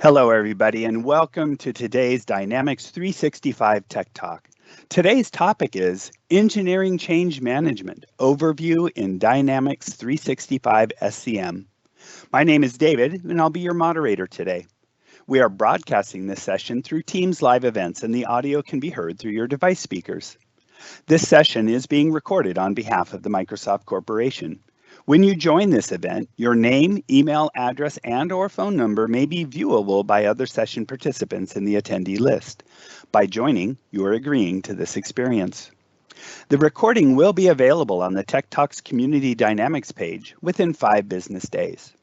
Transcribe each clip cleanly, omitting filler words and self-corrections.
Hello, everybody, and welcome to today's Dynamics 365 Tech Talk. Today's topic is Engineering Change Management, Overview in Dynamics 365 SCM. My name is David, and I'll be your moderator today. We are broadcasting this session through Teams live events, and the audio can be heard through your device speakers. This session is being recorded on behalf of the Microsoft Corporation. When you join this event, your name, email address, and/or phone number may be viewable by other session participants in the attendee list. By joining, you are agreeing to this experience. The recording will be available on the Tech Talks Community Dynamics page within 5 business days.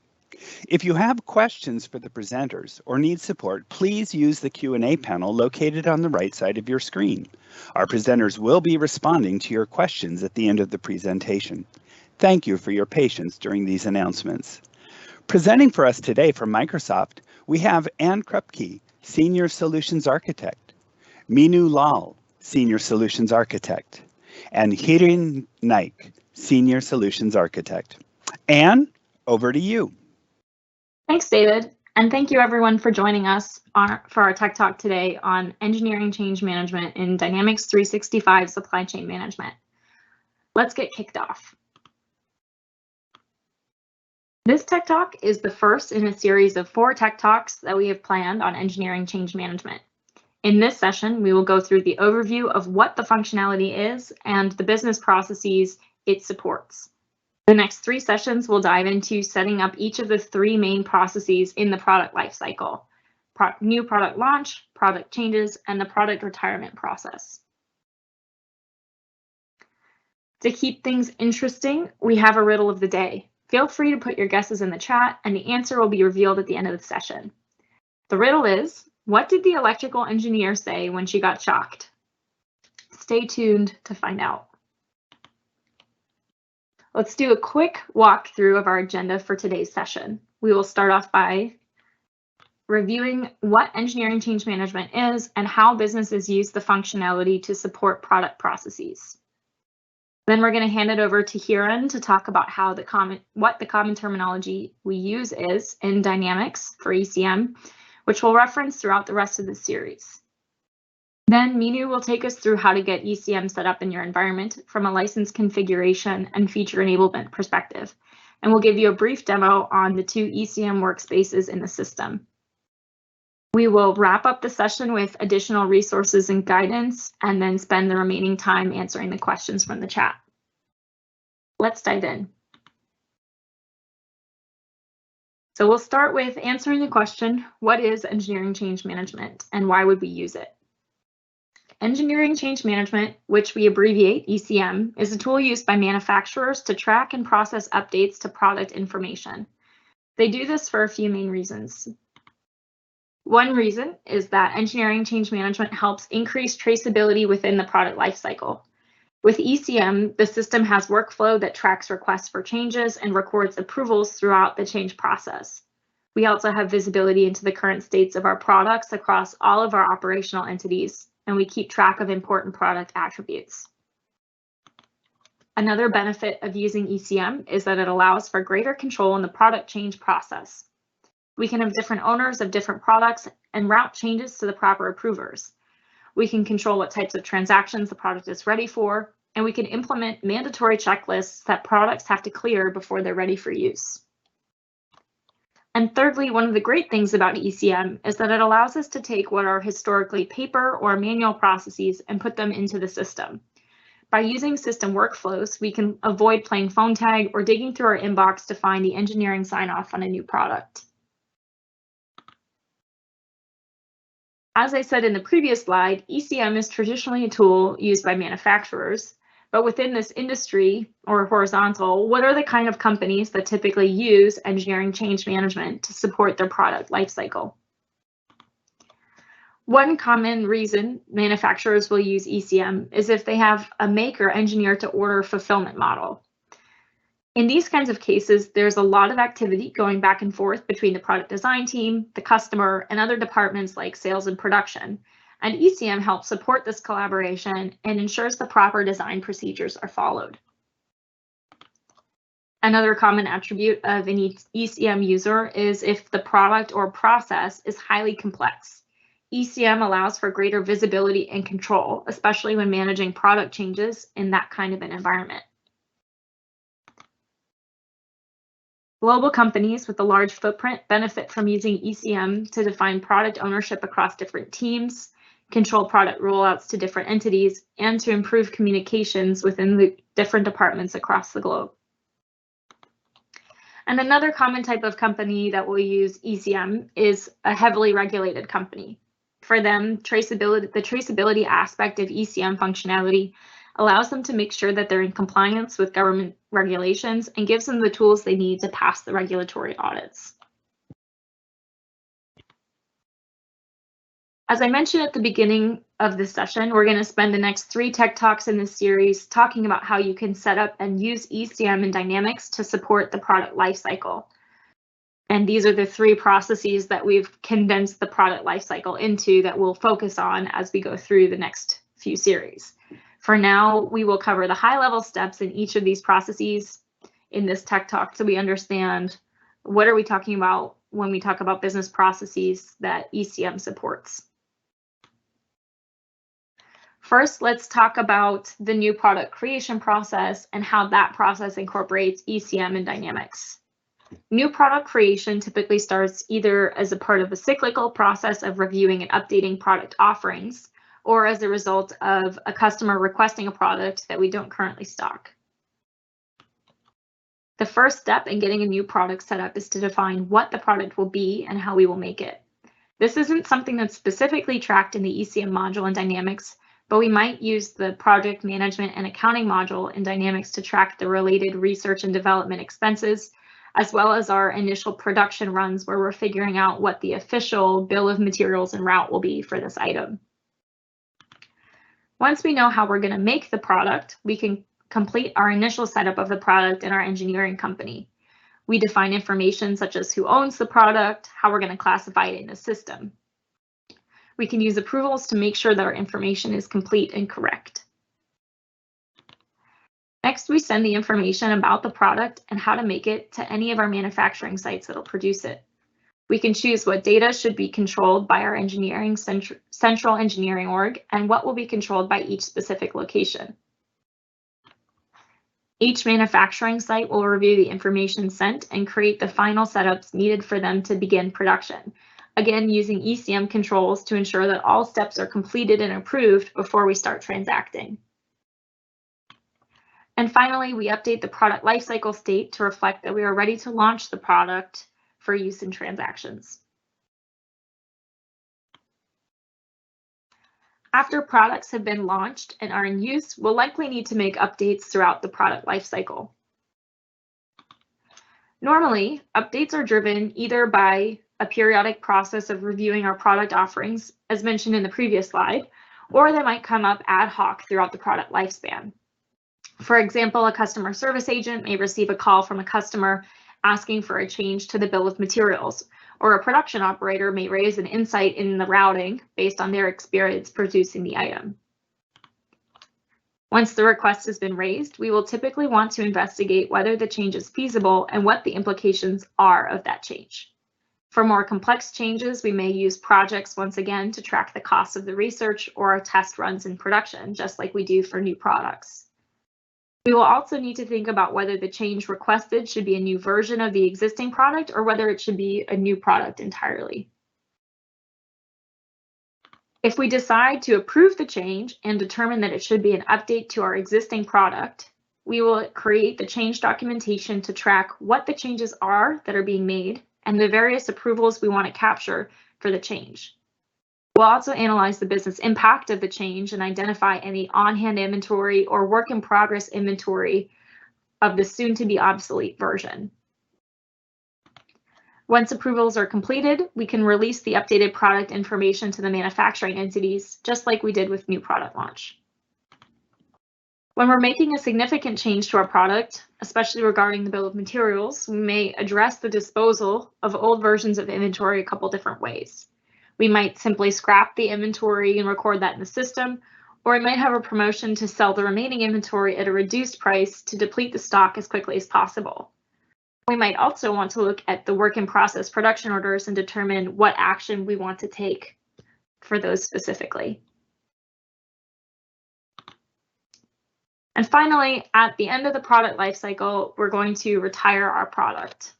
If you have questions for the presenters or need support, please use the Q&A panel located on the right side of your screen. Our presenters will be responding to your questions at the end of the presentation. Thank you for your patience during these announcements. Presenting for us today from Microsoft, we have Ann Krupke, Senior Solutions Architect, Minu Lal, Senior Solutions Architect, and Hirin Naik, Senior Solutions Architect. Ann, over to you. Thanks, David, and thank you everyone for joining us for our Tech Talk today on Engineering Change Management in Dynamics 365 Supply Chain Management. Let's get kicked off. This Tech Talk is the first in a series of 4 Tech Talks that we have planned on engineering change management. In this session, we will go through the overview of what the functionality is and the business processes it supports. The next 3 sessions will dive into setting up each of the 3 main processes in the product lifecycle: new product launch, product changes, and the product retirement process. To keep things interesting, we have a riddle of the day. Feel free to put your guesses in the chat, and the answer will be revealed at the end of the session. The riddle is, what did the electrical engineer say when she got shocked? Stay tuned to find out. Let's do a quick walkthrough of our agenda for today's session. We will start off by reviewing what engineering change management is and how businesses use the functionality to support product processes. Then we're going to hand it over to Hiran to talk about what the common terminology we use is in Dynamics for ECM, which we'll reference throughout the rest of the series. Then Minu will take us through how to get ECM set up in your environment from a license configuration and feature enablement perspective, and we'll give you a brief demo on the 2 ECM workspaces in the system. We will wrap up the session with additional resources and guidance, and then spend the remaining time answering the questions from the chat. Let's dive in. So we'll start with answering the question, what is engineering change management and why would we use it? Engineering change management, which we abbreviate ECM, is a tool used by manufacturers to track and process updates to product information. They do this for a few main reasons. One reason is that engineering change management helps increase traceability within the product lifecycle. With ECM, the system has workflow that tracks requests for changes and records approvals throughout the change process. We also have visibility into the current states of our products across all of our operational entities, and we keep track of important product attributes. Another benefit of using ECM is that it allows for greater control in the product change process. We can have different owners of different products and route changes to the proper approvers. We can control what types of transactions the product is ready for, and we can implement mandatory checklists that products have to clear before they're ready for use. And thirdly, one of the great things about ECM is that it allows us to take what are historically paper or manual processes and put them into the system. By using system workflows, we can avoid playing phone tag or digging through our inbox to find the engineering sign-off on a new product. As I said in the previous slide, ECM is traditionally a tool used by manufacturers, but within this industry or horizontal, what are the kind of companies that typically use engineering change management to support their product lifecycle? One common reason manufacturers will use ECM is if they have a make or engineer to order fulfillment model. In these kinds of cases, there's a lot of activity going back and forth between the product design team, the customer, and other departments like sales and production. And ECM helps support this collaboration and ensures the proper design procedures are followed. Another common attribute of an ECM user is if the product or process is highly complex. ECM allows for greater visibility and control, especially when managing product changes in that kind of an environment. Global companies with a large footprint benefit from using ECM to define product ownership across different teams, control product rollouts to different entities, and to improve communications within the different departments across the globe. And another common type of company that will use ECM is a heavily regulated company. For them, the traceability aspect of ECM functionality allows them to make sure that they're in compliance with government regulations and gives them the tools they need to pass the regulatory audits. As I mentioned at the beginning of this session, we're going to spend the next 3 tech talks in this series talking about how you can set up and use ECM and Dynamics to support the product lifecycle. And these are the 3 processes that we've condensed the product lifecycle into that we'll focus on as we go through the next few series. For now, we will cover the high-level steps in each of these processes in this tech talk so we understand what are we talking about when we talk about business processes that ECM supports. First, let's talk about the new product creation process and how that process incorporates ECM and Dynamics. New product creation typically starts either as a part of a cyclical process of reviewing and updating product offerings, or as a result of a customer requesting a product that we don't currently stock. The first step in getting a new product set up is to define what the product will be and how we will make it. This isn't something that's specifically tracked in the ECM module in Dynamics, but we might use the project management and accounting module in Dynamics to track the related research and development expenses, as well as our initial production runs where we're figuring out what the official bill of materials and route will be for this item. Once we know how we're going to make the product, we can complete our initial setup of the product in our engineering company. We define information such as who owns the product, how we're going to classify it in the system. We can use approvals to make sure that our information is complete and correct. Next, we send the information about the product and how to make it to any of our manufacturing sites that will produce it. We can choose what data should be controlled by our central engineering org and what will be controlled by each specific location. Each manufacturing site will review the information sent and create the final setups needed for them to begin production. Again, using ECM controls to ensure that all steps are completed and approved before we start transacting. And finally, we update the product lifecycle state to reflect that we are ready to launch the product for use in transactions. After products have been launched and are in use, we'll likely need to make updates throughout the product lifecycle. Normally, updates are driven either by a periodic process of reviewing our product offerings, as mentioned in the previous slide, or they might come up ad hoc throughout the product lifespan. For example, a customer service agent may receive a call from a customer asking for a change to the bill of materials, or a production operator may raise an insight in the routing based on their experience producing the item. Once the request has been raised, we will typically want to investigate whether the change is feasible and what the implications are of that change. For more complex changes, we may use projects once again to track the cost of the research or our test runs in production, just like we do for new products. We will also need to think about whether the change requested should be a new version of the existing product or whether it should be a new product entirely. If we decide to approve the change and determine that it should be an update to our existing product, we will create the change documentation to track what the changes are that are being made and the various approvals we want to capture for the change. We'll also analyze the business impact of the change and identify any on-hand inventory or work in progress inventory of the soon-to-be obsolete version. Once approvals are completed, we can release the updated product information to the manufacturing entities, just like we did with new product launch. When we're making a significant change to our product, especially regarding the bill of materials, we may address the disposal of old versions of inventory a couple different ways. We might simply scrap the inventory and record that in the system, or we might have a promotion to sell the remaining inventory at a reduced price to deplete the stock as quickly as possible. We might also want to look at the work in process production orders and determine what action we want to take for those specifically. And finally, at the end of the product lifecycle, we're going to retire our product.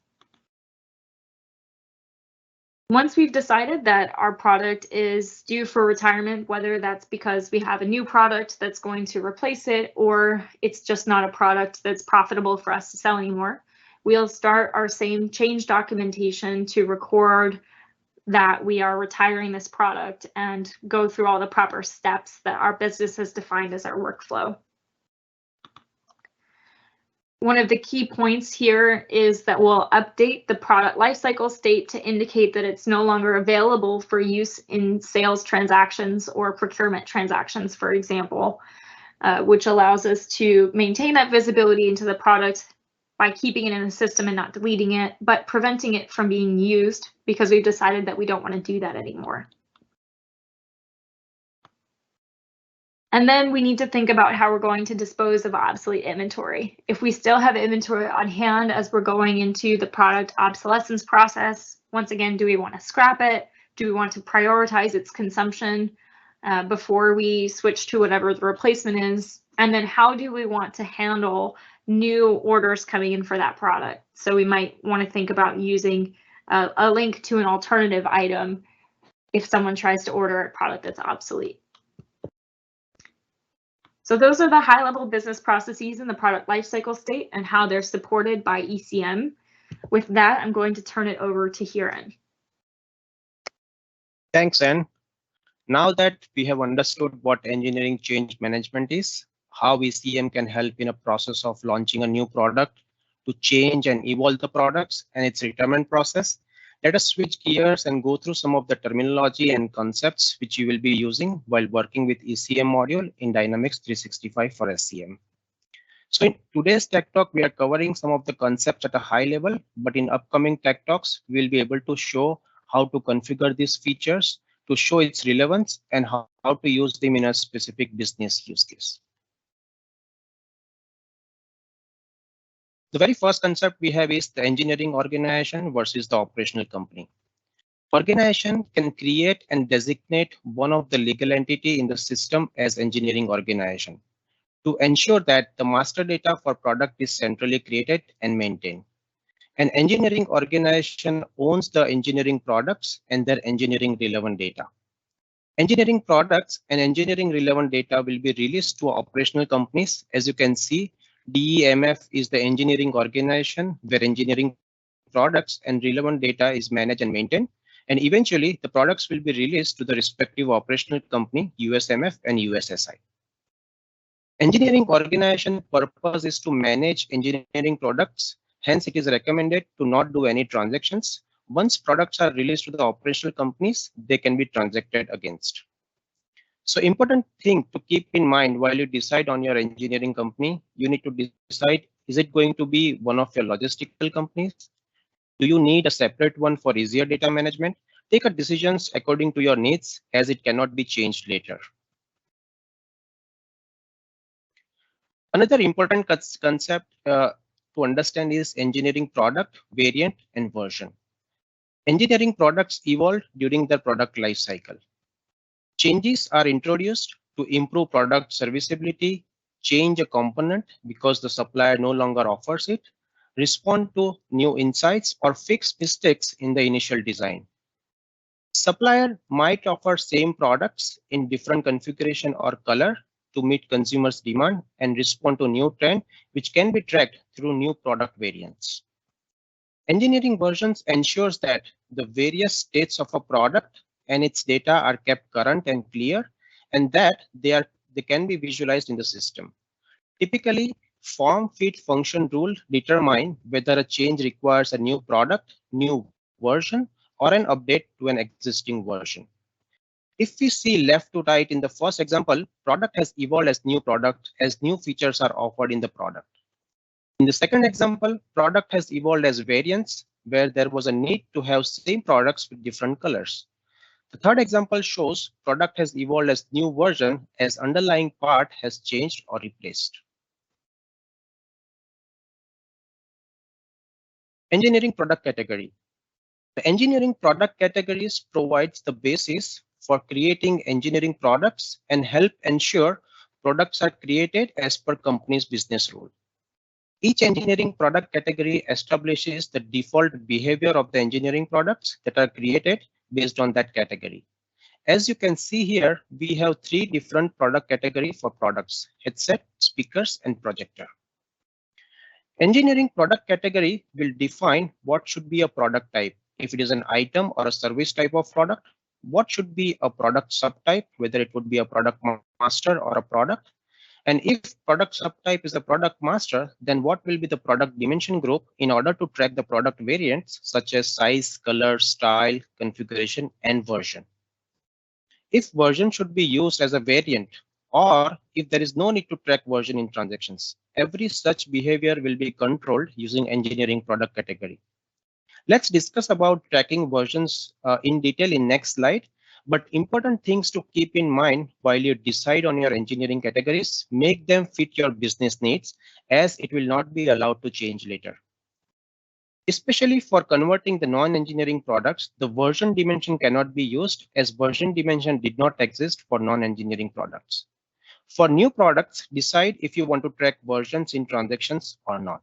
Once we've decided that our product is due for retirement, whether that's because we have a new product that's going to replace it or it's just not a product that's profitable for us to sell anymore, we'll start our same change documentation to record that we are retiring this product and go through all the proper steps that our business has defined as our workflow. One of the key points here is that we'll update the product lifecycle state to indicate that it's no longer available for use in sales transactions or procurement transactions, for example, which allows us to maintain that visibility into the product by keeping it in the system and not deleting it, but preventing it from being used because we've decided that we don't want to do that anymore. And then we need to think about how we're going to dispose of obsolete inventory. If we still have inventory on hand as we're going into the product obsolescence process, once again, do we want to scrap it? Do we want to prioritize its consumption before we switch to whatever the replacement is? And then how do we want to handle new orders coming in for that product? So we might want to think about using a link to an alternative item if someone tries to order a product that's obsolete. So those are the high-level business processes in the product lifecycle state and how they're supported by ECM. With that, I'm going to turn it over to Hiran. Thanks, Anne. Now that we have understood what engineering change management is, how ECM can help in a process of launching a new product to change and evolve the products and its retirement process, let us switch gears and go through some of the terminology and concepts which you will be using while working with ECM module in Dynamics 365 for SCM. So in today's Tech Talk, we are covering some of the concepts at a high level, but in upcoming Tech Talks, we'll be able to show how to configure these features to show its relevance and how to use them in a specific business use case. The very first concept we have is the engineering organization versus the operational company. Organization can create and designate one of the legal entity in the system as engineering organization to ensure that the master data for product is centrally created and maintained. An engineering organization owns the engineering products and their engineering relevant data. Engineering products and engineering relevant data will be released to operational companies. As you can see, DEMF is the engineering organization where engineering products and relevant data is managed and maintained. And eventually, the products will be released to the respective operational company, USMF and USSI. Engineering organization purpose is to manage engineering products. Hence, it is recommended to not do any transactions. Once products are released to the operational companies, they can be transacted against. So important thing to keep in mind while you decide on your engineering company, you need to decide, is it going to be one of your logistical companies? Do you need a separate one for easier data management? Take a decisions according to your needs as it cannot be changed later. Another important concept to understand is engineering product, variant, and version. Engineering products evolve during their product life cycle. Changes are introduced to improve product serviceability, change a component because the supplier no longer offers it, respond to new insights, or fix mistakes in the initial design. Supplier might offer same products in different configuration or color to meet consumers' demand and respond to new trend, which can be tracked through new product variants. Engineering versions ensures that the various states of a product and its data are kept current and clear, and that they can be visualized in the system. Typically, form fit function rule determine whether a change requires a new product, new version, or an update to an existing version. If we see left to right in the first example, product has evolved as new product as new features are offered in the product. In the second example, product has evolved as variants where there was a need to have same products with different colors. The third example shows product has evolved as new version as underlying part has changed or replaced. Engineering product category. The engineering product categories provides the basis for creating engineering products and help ensure products are created as per company's business rule. Each engineering product category establishes the default behavior of the engineering products that are created based on that category. As you can see here, we have three different product categories for products: headset, speakers, and projector. Engineering product category will define what should be a product type. If it is an item or a service type of product, what should be a product subtype, whether it would be a product master or a product. And if product subtype is a product master, then what will be the product dimension group in order to track the product variants such as size, color, style, configuration, and version. If version should be used as a variant, or if there is no need to track version in transactions, every such behavior will be controlled using engineering product category. Let's discuss about tracking versions in detail in next slide. But important things to keep in mind while you decide on your engineering categories: make them fit your business needs, as it will not be allowed to change later. Especially for converting the non-engineering products, the version dimension cannot be used, as version dimension did not exist for non-engineering products. For new products, decide if you want to track versions in transactions or not.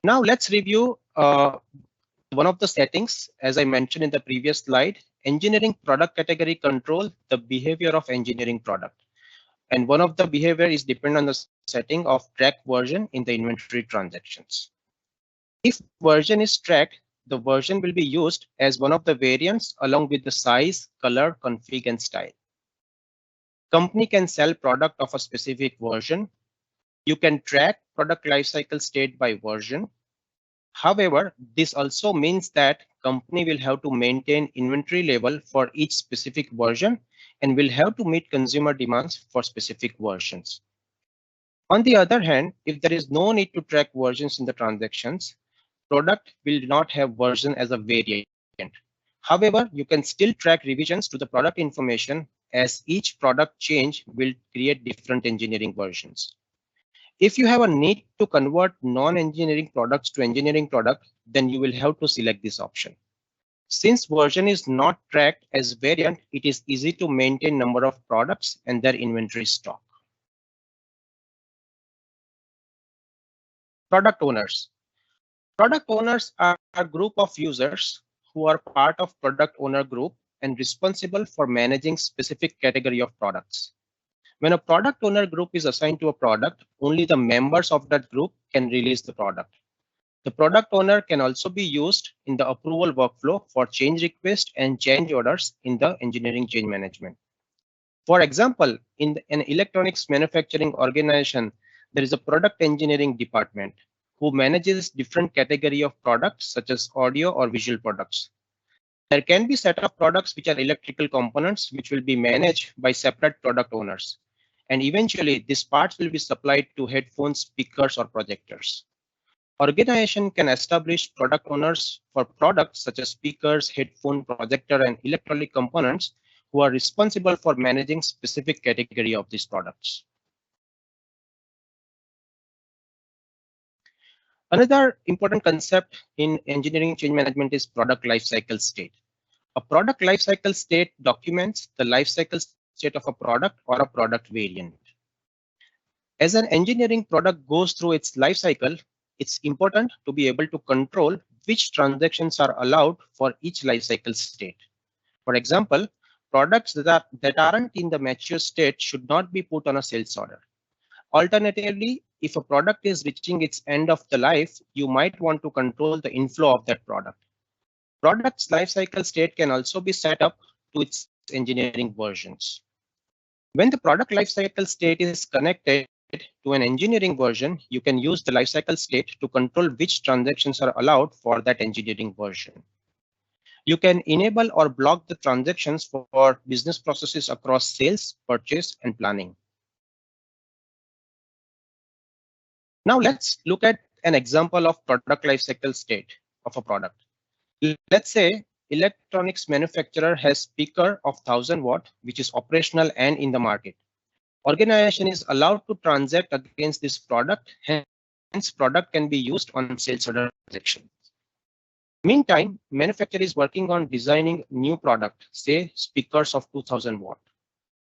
Now let's review one of the settings. As I mentioned in the previous slide, engineering product category control the behavior of engineering product. And one of the behavior is dependent on the setting of track version in the inventory transactions. If version is tracked, the version will be used as one of the variants along with the size, color, config, and style. Company can sell product of a specific version. You can track product lifecycle state by version. However, this also means that company will have to maintain inventory level for each specific version and will have to meet consumer demands for specific versions. On the other hand, if there is no need to track versions in the transactions, product will not have version as a variant. However, you can still track revisions to the product information, as each product change will create different engineering versions. If you have a need to convert non-engineering products to engineering product, then you will have to select this option. Since version is not tracked as variant, it is easy to maintain number of products and their inventory stock. Product owners. Product owners are a group of users who are part of product owner group and responsible for managing specific category of products. When a product owner group is assigned to a product, only the members of that group can release the product. The product owner can also be used in the approval workflow for change requests and change orders in the engineering change management. For example, in an electronics manufacturing organization, there is a product engineering department who manages different category of products such as audio or visual products. There can be set of products which are electrical components which will be managed by separate product owners. And eventually, these parts will be supplied to headphones, speakers, or projectors. Organization can establish product owners for products such as speakers, headphone, projector, and electronic components who are responsible for managing specific category of these products. Another important concept in engineering change management is product lifecycle state. A product lifecycle state documents the lifecycle state of a product or a product variant. As an engineering product goes through its lifecycle, it's important to be able to control which transactions are allowed for each lifecycle state. For example, products that aren't in the mature state should not be put on a sales order. Alternatively, if a product is reaching its end of the life, you might want to control the inflow of that product. Product's lifecycle state can also be set up to its engineering versions. When the product lifecycle state is connected to an engineering version, you can use the lifecycle state to control which transactions are allowed for that engineering version. You can enable or block the transactions for business processes across sales, purchase, and planning. Now let's look at an example of product lifecycle state of a product. Let's say electronics manufacturer has speaker of 1000 watt, which is operational and in the market. Organization is allowed to transact against this product, hence product can be used on sales order transaction. Meantime, manufacturer is working on designing new product, say speakers of 2000 watt.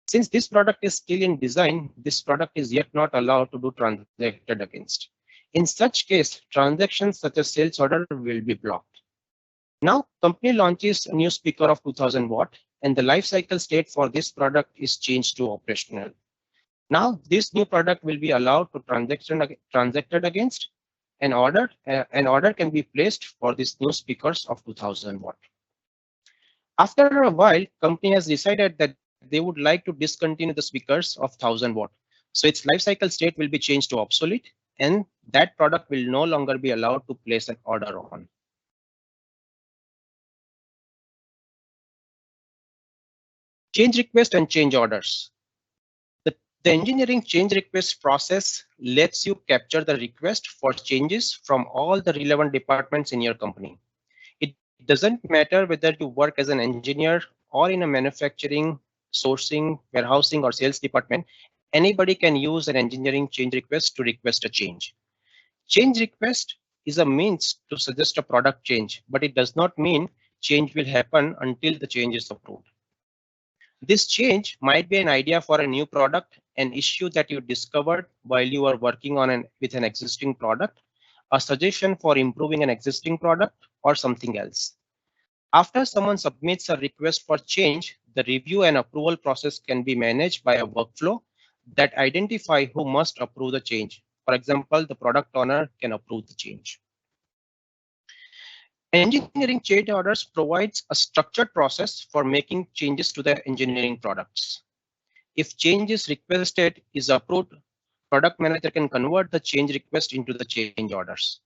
Since this product is still in design, this product is yet not allowed to do transacted against. In such case, transactions such as sales order will be blocked. Now, company launches a new speaker of 2000 watt and the life cycle state for this product is changed to operational. Now, this new product will be allowed to transacted against an order can be placed for these new speakers of 2000 watt. After a while, company has decided that they would like to discontinue the speakers of 1000 watt. So its life cycle state will be changed to obsolete and that product will no longer be allowed to place an order on. Change request and change orders. The engineering change request process lets you capture the request for changes from all the relevant departments in your company. It doesn't matter whether you work as an engineer or in a manufacturing, sourcing, warehousing, or sales department. Anybody can use an engineering change request to request a change. Change request is a means to suggest a product change, but it does not mean change will happen until the change is approved. This change might be an idea for a new product, an issue that you discovered while you were working on with an existing product, a suggestion for improving an existing product, or something else. After someone submits a request for change, the review and approval process can be managed by a workflow that identify who must approve the change. For example, the product owner can approve the change. Engineering change orders provides a structured process for making changes to the engineering products. If change is requested is approved, product manager can convert the change request into the change orders.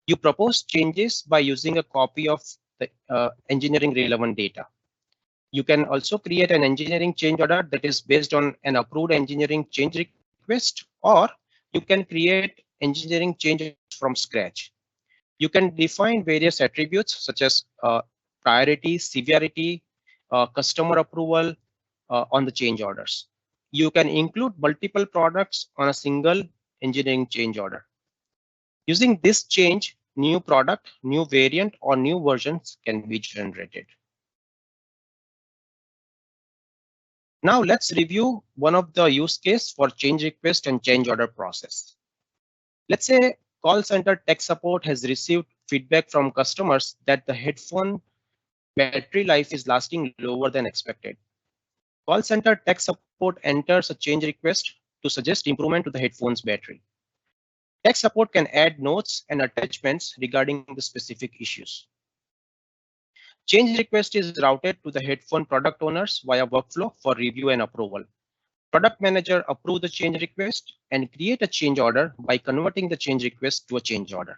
You propose changes by using a copy of the engineering relevant data. You can also create an engineering change order that is based on an approved engineering change request, or you can create engineering change from scratch. You can define various attributes such as priority, severity, customer approval on the change orders. You can include multiple products on a single engineering change order. Using this change, new product, new variant, or new versions can be generated. Now let's review one of the use case for change request and change order process. Let's say call center tech support has received feedback from customers that the headphone battery life is lasting lower than expected. Call center tech support enters a change request to suggest improvement to the headphone's battery. Tech support can add notes and attachments regarding the specific issues. Change request is routed to the headphone product owners via workflow for review and approval. Product manager approve the change request and create a change order by converting the change request to a change order.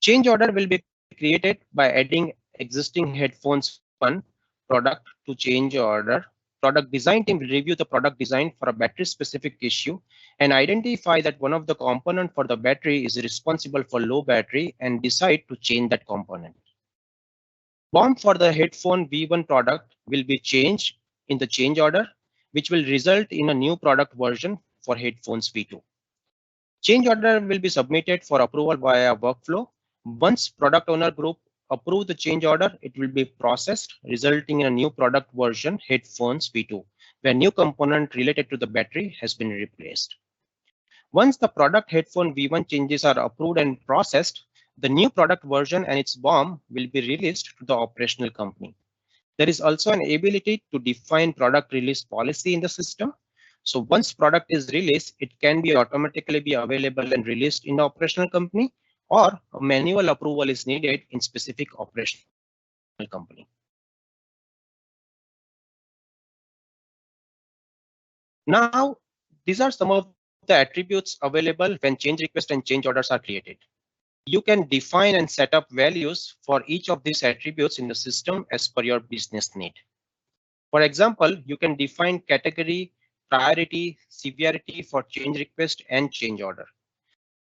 Change order will be created by adding existing headphones one product to change order. Product design team will review the product design for a battery specific issue and identify that one of the component for the battery is responsible for low battery and decide to change that component. BOM for the headphone V1 product will be changed in the change order, which will result in a new product version for headphones V2. Change order will be submitted for approval via workflow. Once product owner group approve the change order, it will be processed, resulting in a new product version headphones V2, where new component related to the battery has been replaced. Once the product headphone V1 changes are approved and processed, the new product version and its BOM will be released to the operational company. There is also an ability to define product release policy in the system. So once product is released, it can be automatically be available and released in the operational company, or a manual approval is needed in specific operational company. Now, these are some of the attributes available when change request and change orders are created. You can define and set up values for each of these attributes in the system as per your business need. For example, you can define category, priority, severity for change request and change order.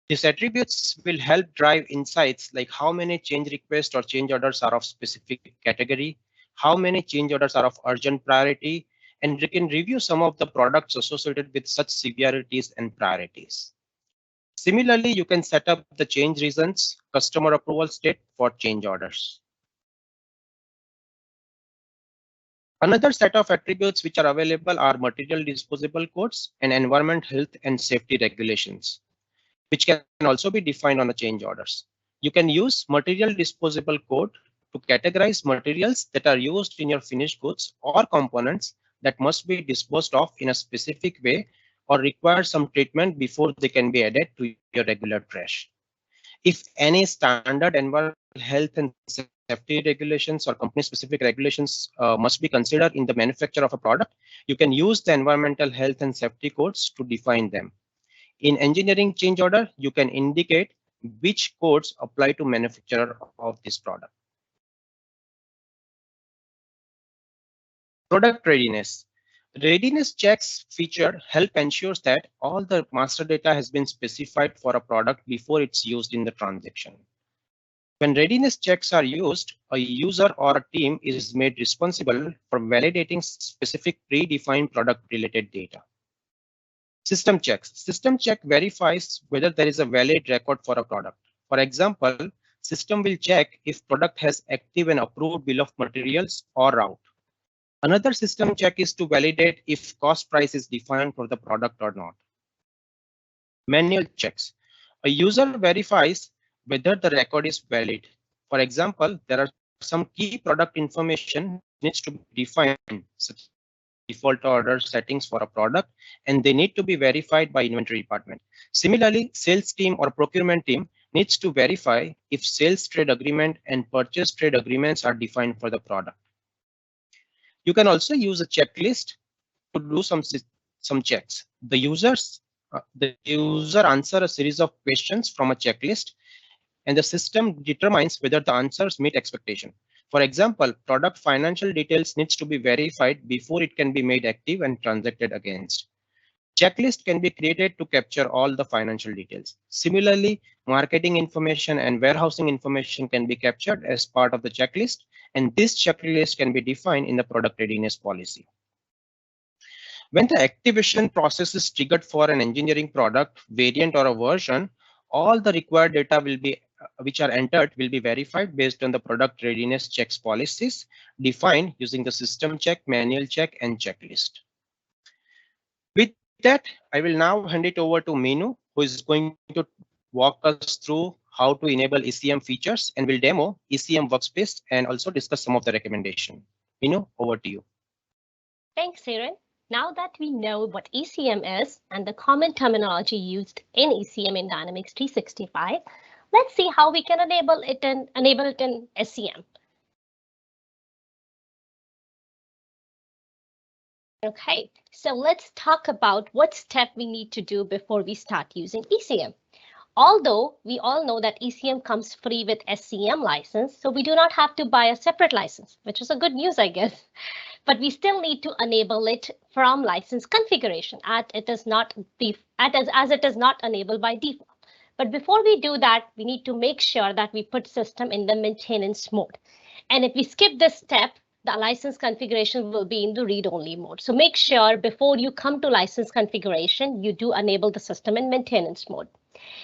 These attributes will help drive insights like how many change requests or change orders are of specific category, how many change orders are of urgent priority, and you can review some of the products associated with such severities and priorities. Similarly, you can set up the change reasons, customer approval state for change orders. Another set of attributes which are available are material disposable codes and environment, health, and safety regulations, which can also be defined on the change orders. You can use material disposable code to categorize materials that are used in your finished goods or components that must be disposed of in a specific way or require some treatment before they can be added to your regular trash. If any standard environmental health and safety regulations or company specific regulations must be considered in the manufacture of a product, you can use the environmental health and safety codes to define them. In engineering change order, you can indicate which codes apply to manufacturer of this product. Product readiness. Readiness checks feature help ensures that all the master data has been specified for a product before it's used in the transaction. When readiness checks are used, a user or a team is made responsible for validating specific predefined product related data. System checks. System check verifies whether there is a valid record for a product. For example, system will check if product has active and approved bill of materials or route. Another system check is to validate if cost price is defined for the product or not. Manual checks. A user verifies whether the record is valid. For example, there are some key product information needs to be defined, such as default order settings for a product, and they need to be verified by inventory department. Similarly, sales team or procurement team needs to verify if sales trade agreement and purchase trade agreements are defined for the product. You can also use a checklist to do some checks. The user answers a series of questions from a checklist, and the system determines whether the answers meet expectation. For example, product financial details needs to be verified before it can be made active and transacted against. Checklist can be created to capture all the financial details. Similarly, marketing information and warehousing information can be captured as part of the checklist, and this checklist can be defined in the product readiness policy. When the activation process is triggered for an engineering product, variant, or a version, all the required data will be which are entered will be verified based on the product readiness checks policies defined using the system check, manual check, and checklist. With that, I will now hand it over to Meenu, who is going to walk us through how to enable ECM features and will demo ECM workspace and also discuss some of the recommendation. Meenu, over to you. Thanks, Siren. Now that we know what ECM is and the common terminology used in ECM in Dynamics 365, let's see how we can enable it in SCM. Okay, so let's talk about what step we need to do before we start using ECM. Although we all know that ECM comes free with SCM license, so we do not have to buy a separate license, which is a good news, I guess. But we still need to enable it from license configuration as it is not enabled by default. But before we do that, we need to make sure that we put system in the maintenance mode. And if we skip this step, the license configuration will be in the read-only mode. So make sure before you come to license configuration, you do enable the system in maintenance mode.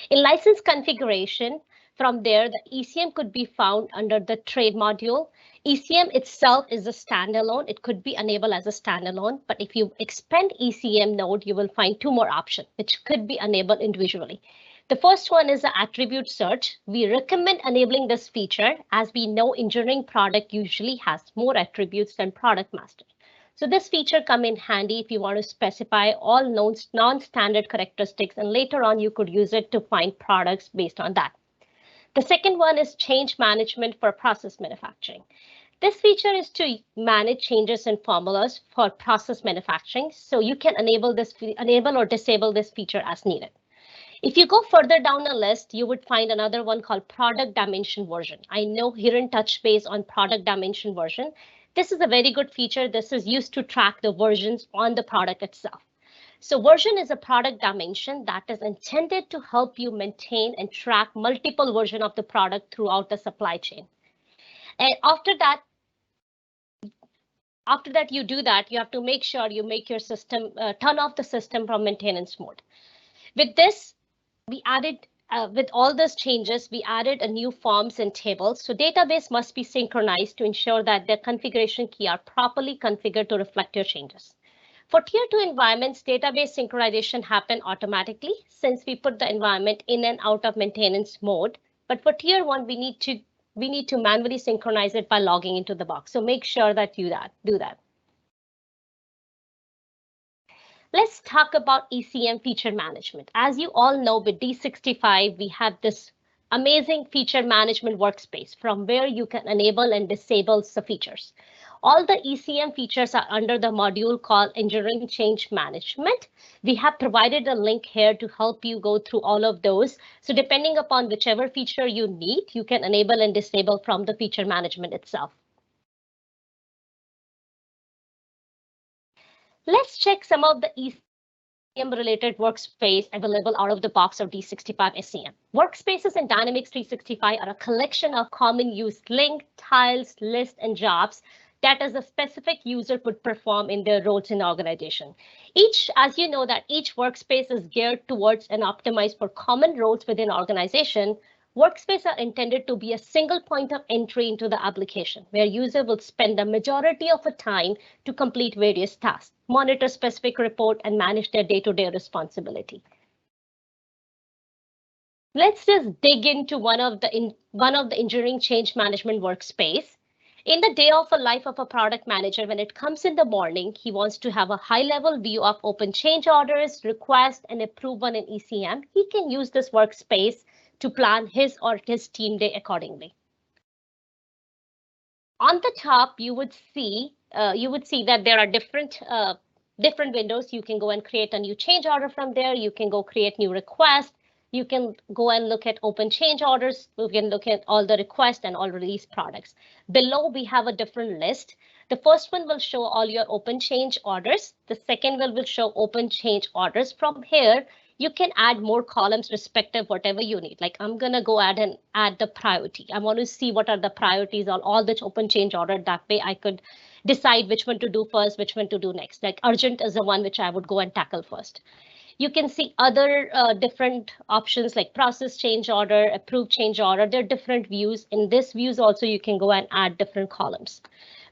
In license configuration, from there, the ECM could be found under the trade module. ECM itself is a standalone. It could be enabled as a standalone, but if you expand ECM node, you will find two more options, which could be enabled individually. The first one is the attribute search. We recommend enabling this feature as we know engineering product usually has more attributes than product master. So this feature come in handy if you want to specify all non-standard characteristics, and later on you could use it to find products based on that. The second one is change management for process manufacturing. This feature is to manage changes in formulas for process manufacturing, so you can enable or disable this feature as needed. If you go further down the list, you would find another one called product dimension version. I know Hiren touched base on product dimension version. This is a very good feature. This is used to track the versions on the product itself. So version is a product dimension that is intended to help you maintain and track multiple versions of the product throughout the supply chain. And after that you do that, you have to make sure you make your system, turn off the system from maintenance mode. With this, we added, with all those changes, we added a new forms and tables. So database must be synchronized to ensure that their configuration key are properly configured to reflect your changes. For tier 2 environments, database synchronization happen automatically since we put the environment in and out of maintenance mode. But for tier 1, we need to manually synchronize it by logging into the box. So make sure that you do that. Let's talk about ECM feature management. As you all know, with D365, we have this amazing feature management workspace from where you can enable and disable the features. All the ECM features are under the module called Engineering Change Management. We have provided a link here to help you go through all of those. So depending upon whichever feature you need, you can enable and disable from the feature management itself. Let's check some of the ECM-related workspace available out of the box of D365 SCM. Workspaces in Dynamics 365 are a collection of common use link, tiles, lists, and jobs that as a specific user could perform in their roles in organization. As you know, that each workspace is geared towards and optimized for common roles within organization. Workspaces are intended to be a single point of entry into the application where user will spend the majority of the time to complete various tasks, monitor specific report, and manage their day-to-day responsibility. Let's just dig into one of the engineering change management workspace. In the day of a life of a product manager, when it comes in the morning, he wants to have a high-level view of open change orders, request, and approve one in ECM. He can use this workspace to plan his or his team day accordingly. On the top, you would see that there are different windows. You can go and create a new change order from there. You can go create new requests. You can go and look at open change orders. You can look at all the requests and all release products. Below, we have a different list. The first one will show all your open change orders. The second one will show open change orders. From here, you can add more columns respective whatever you need. Like I'm going to go ahead and add the priority. I want to see what are the priorities on all the open change order. That way I could decide which one to do first, which one to do next. Like urgent is the one which I would go and tackle first. You can see other different options like process change order, approve change order. There are different views. In this views also, you can go and add different columns.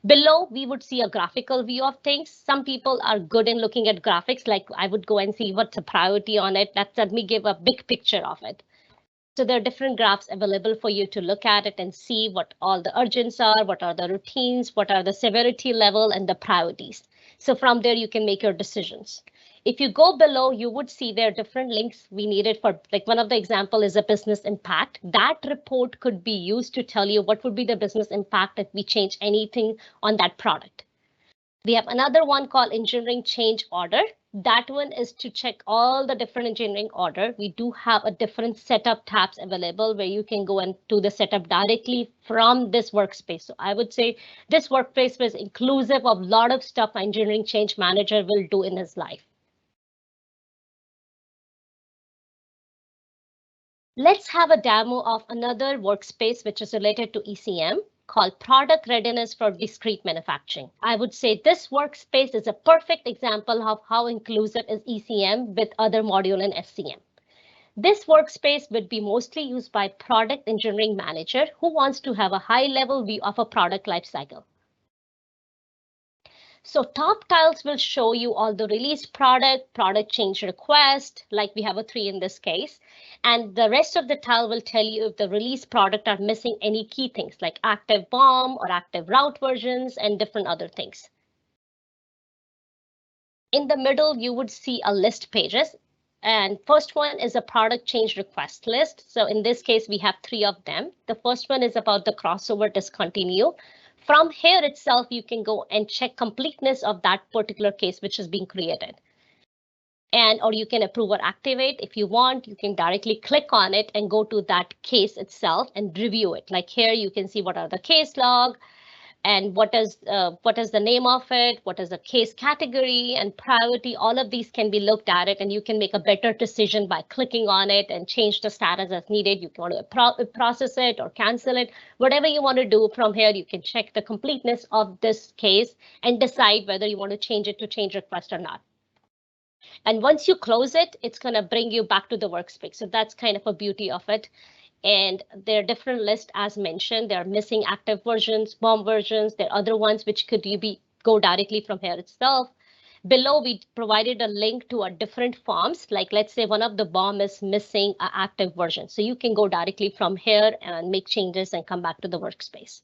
Below, we would see a graphical view of things. Some people are good in looking at graphics, like I would go and see what's the priority on it. Let me give a big picture of it. So there are different graphs available for you to look at it and see what all the urgents are, what are the routines, what are the severity level and the priorities. So from there, you can make your decisions. If you go below, you would see there are different links we needed for, like one of the example is a business impact. That report could be used to tell you what would be the business impact if we change anything on that product. We have another one called engineering change order. That one is to check all the different engineering order. We do have a different setup tabs available where you can go and do the setup directly from this workspace. So I would say this workspace was inclusive of a lot of stuff engineering change manager will do in his life. Let's have a demo of another workspace which is related to ECM called Product Readiness for Discrete Manufacturing. I would say this workspace is a perfect example of how inclusive is ECM with other module in SCM. This workspace would be mostly used by product engineering manager who wants to have a high-level view of a product lifecycle. So top tiles will show you all the release product change request, like we have a 3 in this case. And the rest of the tile will tell you if the release product are missing any key things like active BOM or active route versions and different other things. In the middle, you would see a list pages. And first one is a product change request list. So in this case, we have 3 of them. The first one is about the crossover discontinue. From here itself, you can go and check completeness of that particular case which is being created. Or you can approve or activate. If you want, you can directly click on it and go to that case itself and review it. Like here, you can see what are the case log and what is the name of it, what is the case category and priority. All of these can be looked at it and you can make a better decision by clicking on it and change the status as needed. You can want to process it or cancel it, whatever you want to do. From here, you can check the completeness of this case and decide whether you want to change it to change request or not. And once you close it, it's going to bring you back to the workspace. So that's kind of a beauty of it. And there are different lists as mentioned. There are missing active versions, BOM versions. There are other ones which could go directly from here itself. Below, we provided a link to a different forms. Like let's say one of the BOM is missing an active version. So you can go directly from here and make changes and come back to the workspace.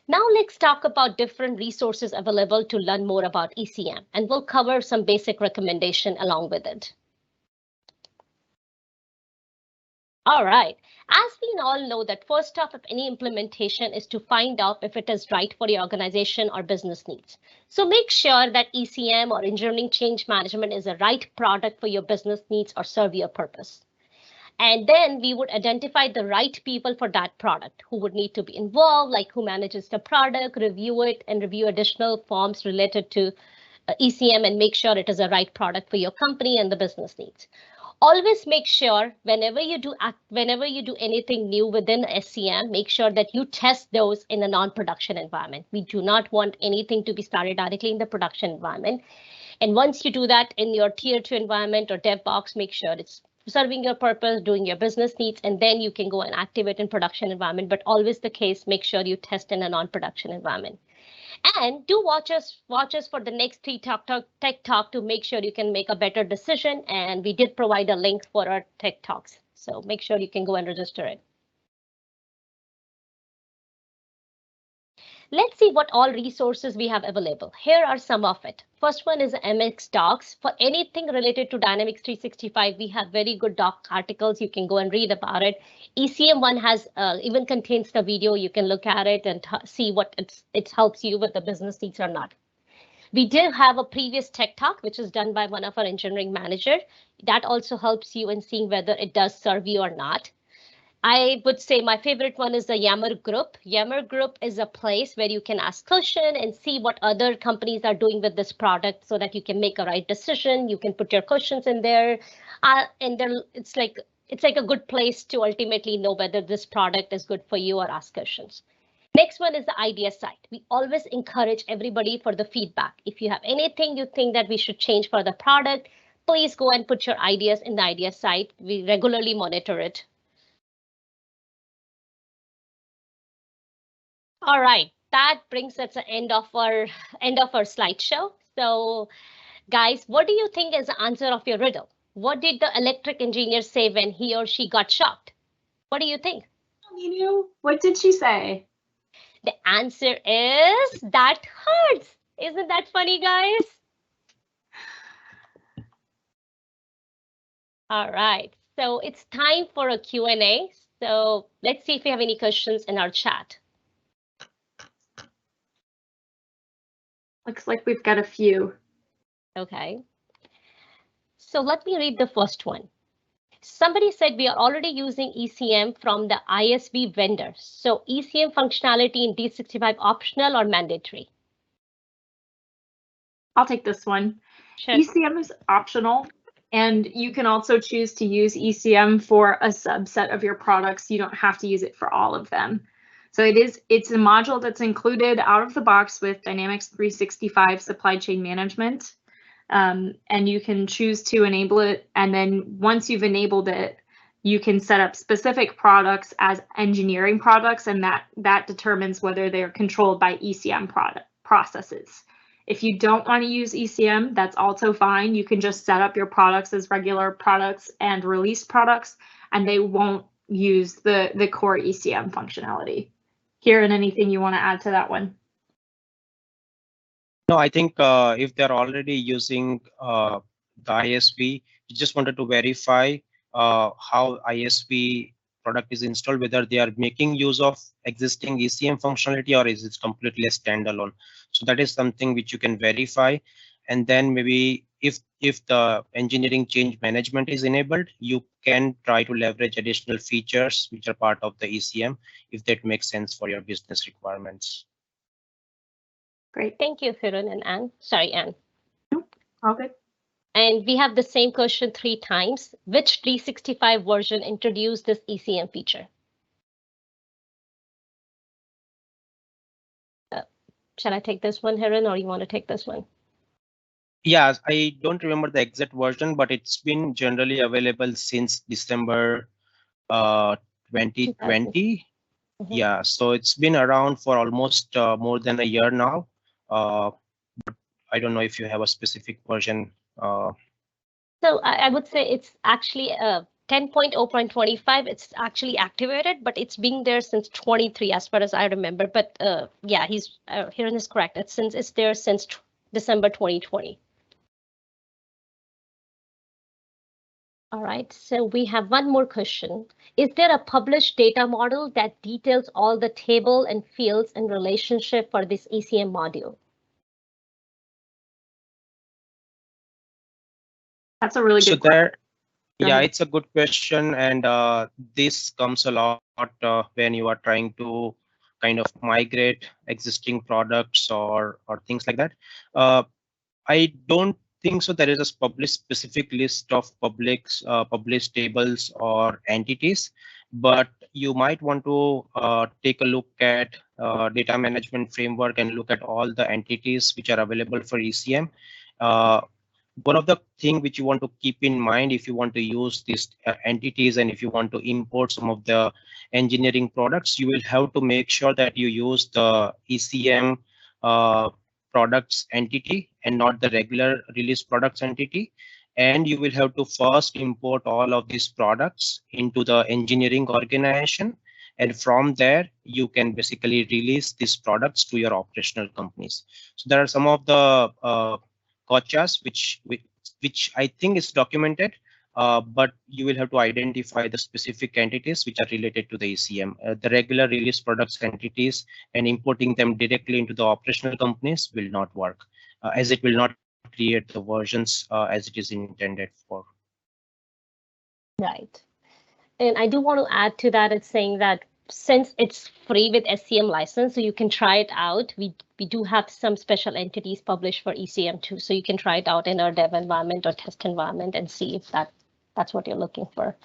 Now let's talk about different resources available to learn more about ECM, and we'll cover some basic recommendation along with it. All right, as we all know that first step of any implementation is to find out if it is right for your organization or business needs. So make sure that ECM or engineering change management is the right product for your business needs or serve your purpose. And then we would identify the right people for that product who would need to be involved, like who manages the product, review it, and review additional forms related to ECM and make sure it is a right product for your company and the business needs. Always make sure whenever you do anything new within SCM, make sure that you test those in a non-production environment. We do not want anything to be started directly in the production environment. And once you do that in your tier 2 environment or dev box, make sure it's serving your purpose, doing your business needs, and then you can go and activate in production environment. But always the case, make sure you test in a non-production environment. And do watch us for the next tech talk to make sure you can make a better decision. And we did provide a link for our tech talks. So make sure you can go and register it. Let's see what all resources we have available. Here are some of it. First one is MX Docs. For anything related to Dynamics 365, we have very good doc articles. You can go and read about it. ECM one has even contains the video. You can look at it and see what it helps you with the business needs or not. We did have a previous tech talk, which is done by one of our engineering managers. That also helps you in seeing whether it does serve you or not. I would say my favorite one is the Yammer group. Yammer group is a place where you can ask questions and see what other companies are doing with this product so that you can make a right decision. You can put your questions in there. And it's like a good place to ultimately know whether this product is good for you or ask questions. Next one is the idea site. We always encourage everybody for the feedback. If you have anything you think that we should change for the product, please go and put your ideas in the idea site. We regularly monitor it. All right, that brings us to the end of our slideshow. So guys, what do you think is the answer of your riddle? What did the electric engineer say when he or she got shocked? What do you think? What did she say? The answer is that hurts. Isn't that funny, guys? All right, so it's time for a Q&A. So let's see if we have any questions in our chat. Looks like we've got a few. Okay. So let me read the first one. Somebody said we are already using ECM from the ISV vendor. So ECM functionality in D365 optional or mandatory? I'll take this one. Sure. ECM is optional, and you can also choose to use ECM for a subset of your products. You don't have to use it for all of them. So it's a module that's included out of the box with Dynamics 365 supply chain management. And you can choose to enable it. And then once you've enabled it, you can set up specific products as engineering products, and that determines whether they're controlled by ECM processes. If you don't want to use ECM, that's also fine. You can just set up your products as regular products and release products, and they won't use the core ECM functionality. Kieran, anything you want to add to that one? No, I think if they're already using the ISV, you just wanted to verify how ISV product is installed, whether they are making use of existing ECM functionality or is it completely a standalone. So that is something which you can verify. And then maybe if the engineering change management is enabled, you can try to leverage additional features which are part of the ECM if that makes sense for your business requirements. Great, thank you, Firon and Anne. Sorry, Anne. All good. And we have the same question 3 times. Which 365 version introduced this ECM feature? Shall I take this one, Hiran, or you want to take this one? Yeah, I don't remember the exact version, but it's been generally available since December 2020. Yeah, so it's been around for almost more than a year now. I don't know if you have a specific version. So I would say it's actually 10.0.25. It's actually activated, but it's been there since 23, as far as I remember. But yeah, he's Hiran is correct. It's there since December 2020. All right, so we have one more question. Is there a published data model that details all the table and fields in relationship for this ECM module? That's a really good question. Go Yeah, ahead. it's a good question, and this comes a lot when you are trying to kind of migrate existing products or things like that. I don't think so. There is a published specific list of published tables or entities, but you might want to take a look at data management framework and look at all the entities which are available for ECM. One of the thing which you want to keep in mind if you want to use these entities and if you want to import some of the engineering products, you will have to make sure that you use the ECM products entity and not the regular release products entity. And you will have to first import all of these products into the engineering organization. And from there, you can basically release these products to your operational companies. So there are some of the gotchas which I think is documented, but you will have to identify the specific entities which are related to the ECM. The regular release products entities and importing them directly into the operational companies will not work, as it will not create the versions as it is intended for. Right. And I do want to add to that, it's saying that since it's free with SCM license, so you can try it out. We do have some special entities published for ECM too, so you can try it out in our dev environment or test environment and see if that's what you're looking for.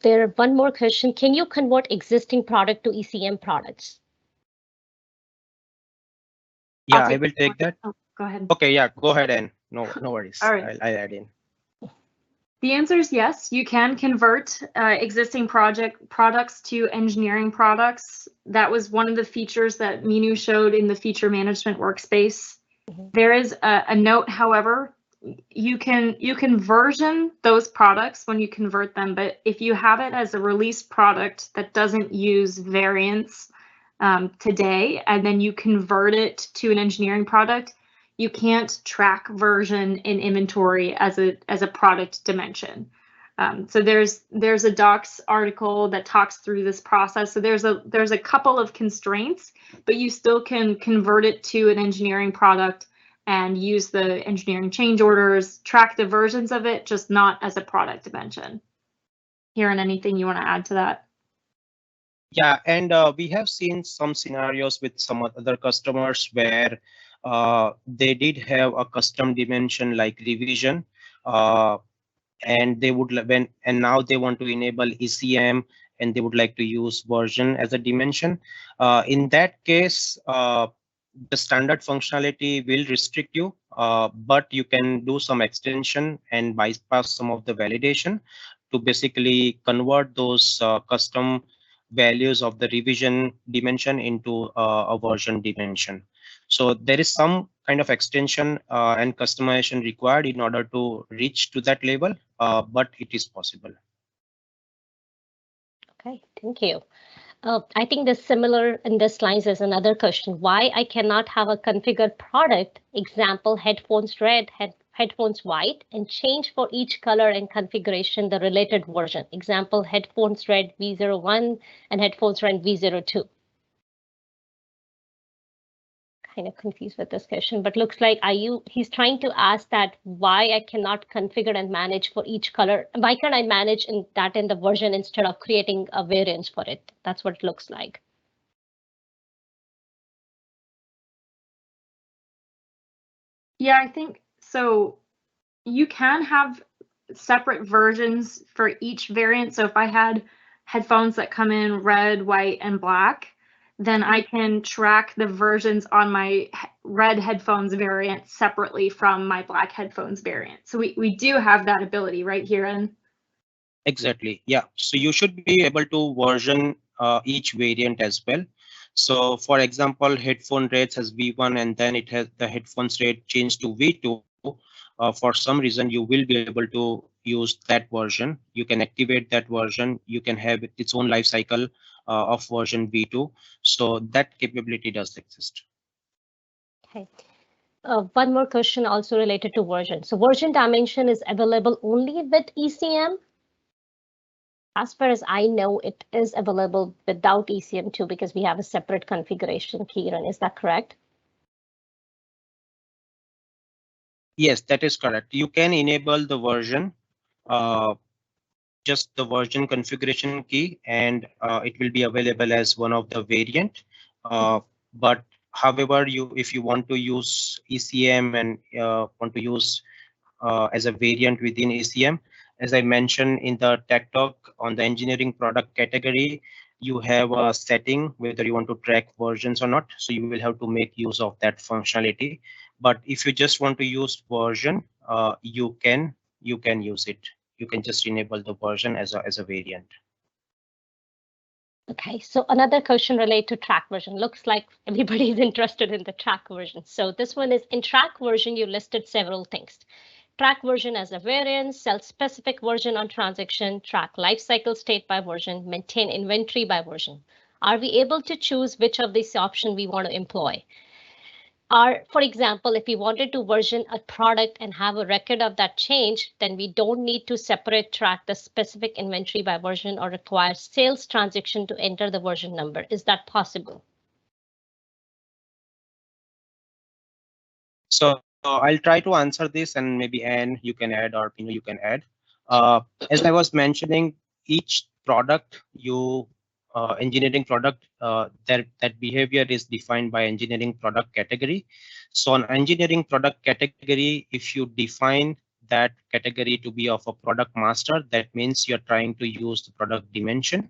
There one more question. Can you convert existing product to ECM products? Yeah, I will take that. Oh, go ahead. Okay, yeah, go ahead and no worries. All right. I'll add in. The answer is yes, you can convert existing products to engineering products. That was one of the features that Minu showed in the feature management workspace. There is a note, however, you can version those products when you convert them, but if you have it as a release product that doesn't use variants today, and then you convert it to an engineering product, you can't track version in inventory as a product dimension. So there's a docs article that talks through this process. So there's a couple of constraints, but you still can convert it to an engineering product and use the engineering change orders, track the versions of it, just not as a product dimension. Hiran, anything you want to add to that? Yeah, and we have seen some scenarios with some other customers where they did have a custom dimension like revision, and they would and now they want to enable ECM and they would like to use version as a dimension. In that case, the standard functionality will restrict you, but you can do some extension and bypass some of the validation to basically convert those custom values of the revision dimension into a version dimension. So there is some kind of extension and customization required in order to reach to that level, but it is possible. Okay, thank you. I think the similar in this lines is another question. Why I cannot have a configured product, example, headphones red, headphones white, and change for each color and configuration the related version. Example, headphones red V01 and headphones red V02. Kind of confused with this question, but looks like he's trying to ask that why I cannot configure and manage for each color. Why can't I manage in the version instead of creating a variance for it? That's what it looks like. Yeah, I think so. You can have separate versions for each variant. So if I had headphones that come in red, white, and black, then I can track the versions on my red headphones variant separately from my black headphones variant. So we do have that ability right here. And exactly, yeah. So you should be able to version each variant as well. So for example, headphone rates has V1 and then it has the headphones rate changed to V2. For some reason, you will be able to use that version. You can activate that version. You can have its own life cycle of version V2. So that capability does exist. Okay. One more question also related to version. So version dimension is available only with ECM? As far as I know, it is available without ECM too, because we have a separate configuration key run. Is that correct? Yes, that is correct. You can enable the version, just the version configuration key, and it will be available as one of the variant. But however, if you want to use ECM and want to use as a variant within ECM, as I mentioned in the tech talk on the engineering product category, you have a setting whether you want to track versions or not. So you will have to make use of that functionality. But if you just want to use version, you can use it. You can just enable the version as a variant. Okay, so another question related to track version. Looks like everybody is interested in the track version. So this one is in track version, you listed several things. Track version as a variant, sell specific version on transaction, track lifecycle state by version, maintain inventory by version. Are we able to choose which of these options we want to employ? For example, if we wanted to version a product and have a record of that change, then we don't need to separate track the specific inventory by version or require sales transaction to enter the version number. Is that possible? So I'll try to answer this, and maybe Anne, you can add, or you can add. As I was mentioning, each product engineering product, that behavior is defined by engineering product category. So on engineering product category, if you define that category to be of a product master, that means you're trying to use the product dimension,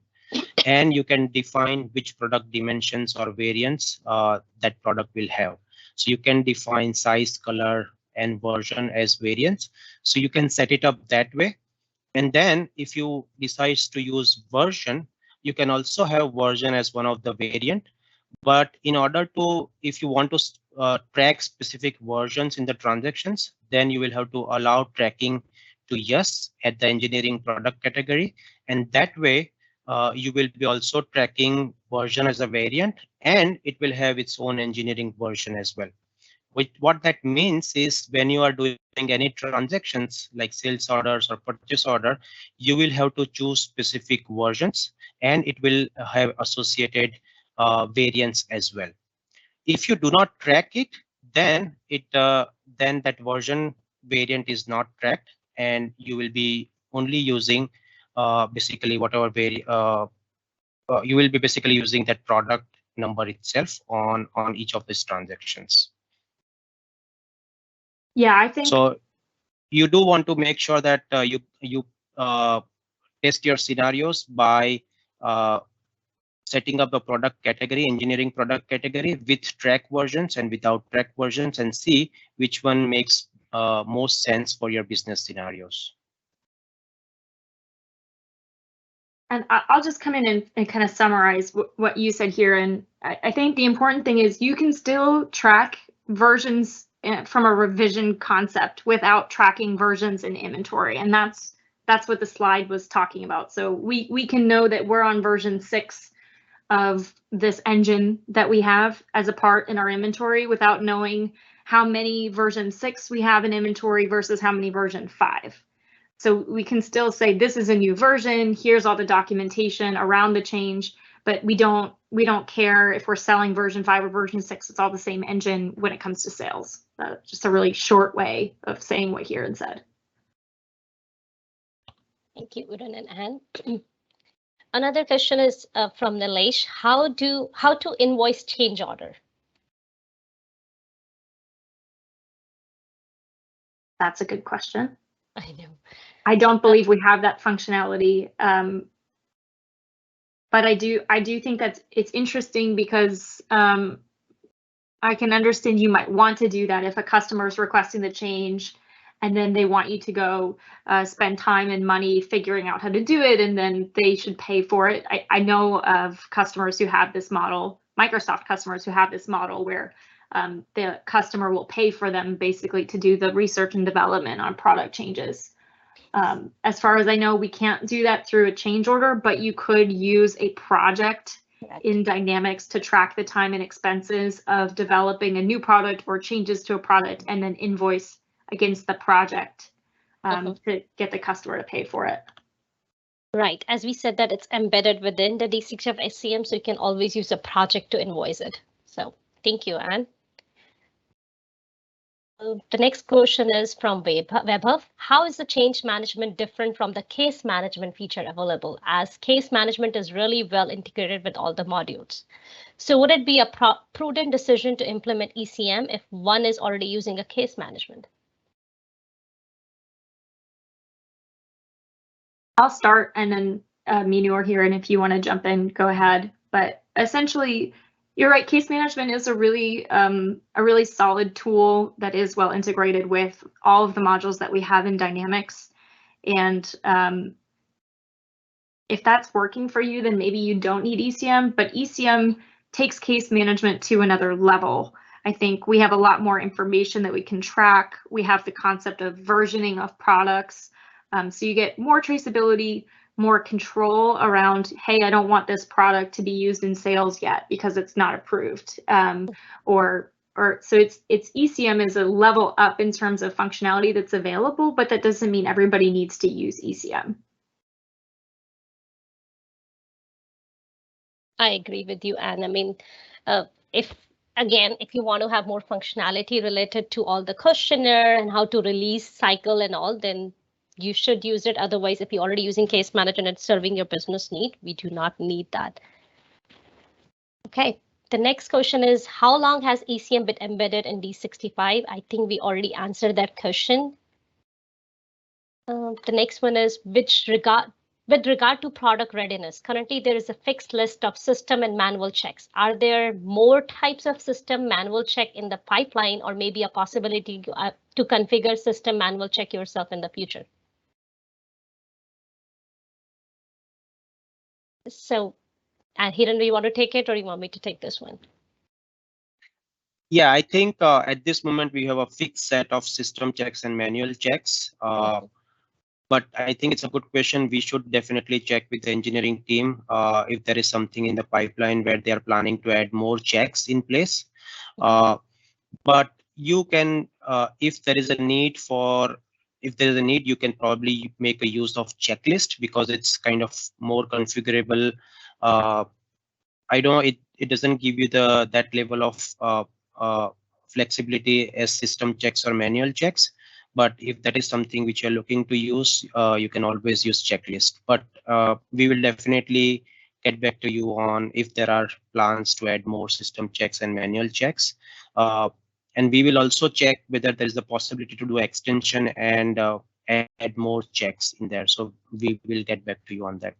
and you can define which product dimensions or variants that product will have. So you can define size, color, and version as variants. So you can set it up that way. And then if you decide to use version, you can also have version as one of the variant. But in order to, if you want to track specific versions in the transactions, then you will have to allow tracking to yes at the engineering product category. And that way, you will be also tracking version as a variant, and it will have its own engineering version as well. What that means is when you are doing any transactions like sales orders or purchase order, you will have to choose specific versions, and it will have associated variants as well. If you do not track it, then that version variant is not tracked, and you will be only using basically whatever you will be basically using that product number itself on each of these transactions. yeah, I think So you do want to make sure that you test your scenarios by setting up a product category, engineering product category, with track versions and without track versions, and see which one makes most sense for your business scenarios. And I'll just come in and kind of summarize what you said here. And I think the important thing is you can still track versions from a revision concept without tracking versions in inventory. And that's what the slide was talking about. So we can know that we're on version 6 of this engine that we have as a part in our inventory without knowing how many version 6 we have in inventory versus how many version 5. So we can still say this is a new version, here's all the documentation around the change, but we don't care if we're selling version 5 or version 6, it's all the same engine when it comes to sales. Just a really short way of saying what Hiran said. Thank you, Udon and Anne. Another question is from Nilesh. How to invoice change order? That's a good question. I know. I don't believe we have that functionality. but I do think it's interesting because I can understand you might want to do that if a customer is requesting the change and then they want you to go spend time and money figuring out how to do it, and then they should pay for it. I know of customers who have this model, Microsoft customers who have this model where the customer will pay for them basically to do the research and development on product changes. As far as I know, we can't do that through a change order, but you could use a project in Dynamics to track the time and expenses of developing a new product or changes to a product, and then invoice against the project to get the customer to pay for it. Right. As we said that it's embedded within the D365 SCM, so you can always use a project to invoice it. So thank you, Anne. The next question is from Webhub. How is the change management different from the case management feature available, as case management is really well integrated with all the modules? So would it be a prudent decision to implement ECM if one is already using a case management? I'll start, and then Minu or here, and if you want to jump in, go ahead. But essentially, you're right. Case management is a really solid tool that is well integrated with all of the modules that we have in Dynamics. And if that's working for you, then maybe you don't need ECM. But ECM takes case management to another level. I think we have a lot more information that we can track. We have the concept of versioning of products. So you get more traceability, more control around, hey, I don't want this product to be used in sales yet because it's not approved. So it's ECM is a level up in terms of functionality that's available, but that doesn't mean everybody needs to use ECM. I agree with you, Anne. I mean, if you want to have more functionality related to all the questionnaire and how to release cycle and all, then you should use it. Otherwise, if you're already using case management and serving your business need, we do not need that. Okay, the next question is, how long has ECM been embedded in D365? I think we already answered that question. The next one is, with regard to product readiness, currently there is a fixed list of system and manual checks. Are there more types of system manual check in the pipeline, or maybe a possibility to configure system manual check yourself in the future? So, Hiran, do you want to take it, or you want me to take this one? Yeah, I think at this moment we have a fixed set of system checks and manual checks. But I think it's a good question. We should definitely check with the engineering team if there is something in the pipeline where they are planning to add more checks in place. But you can, if there is a need, you can probably make a use of checklist because it's kind of more configurable. I know it doesn't give you that level of flexibility as system checks or manual checks. But if that is something which you're looking to use, you can always use checklist. But we will definitely get back to you on if there are plans to add more system checks and manual checks. And we will also check whether there is a possibility to do extension and add more checks in there. So we will get back to you on that.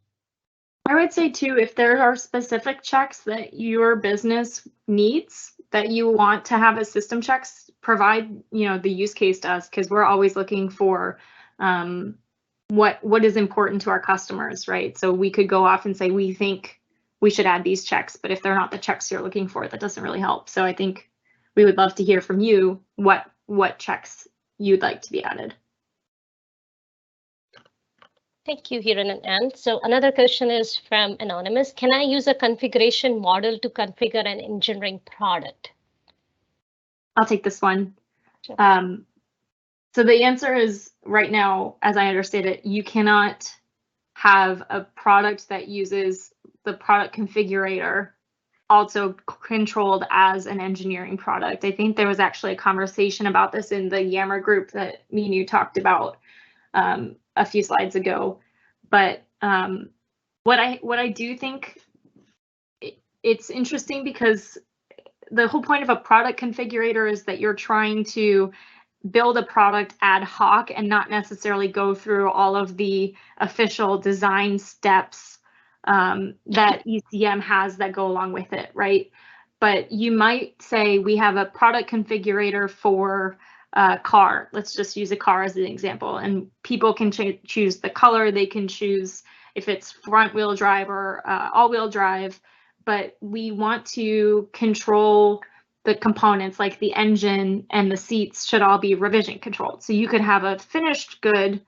I would say too, if there are specific checks that your business needs that you want to have as system checks, provide the use case to us, because we're always looking for what is important to our customers, right? So we could go off and say we think we should add these checks, but if they're not the checks you're looking for, that doesn't really help. So I think we would love to hear from you what checks you'd like to be added. Thank you, Hiran and Anne. So another question is from Anonymous. Can I use a configuration model to configure an engineering product? I'll take this one. Sure. So the answer is, right now, as I understand it, you cannot have a product that uses the product configurator also controlled as an engineering product. I think there was actually a conversation about this in the Yammer group that me and you talked about a few slides ago. But what I do think it's interesting, because the whole point of a product configurator is that you're trying to build a product ad hoc and not necessarily go through all of the official design steps that ECM has that go along with it, right? But you might say we have a product configurator for a car. Let's just use a car as an example. And people can choose the color. They can choose if it's front wheel drive or all wheel drive. But we want to control the components like the engine and the seats should all be revision controlled. So you could have a finished good,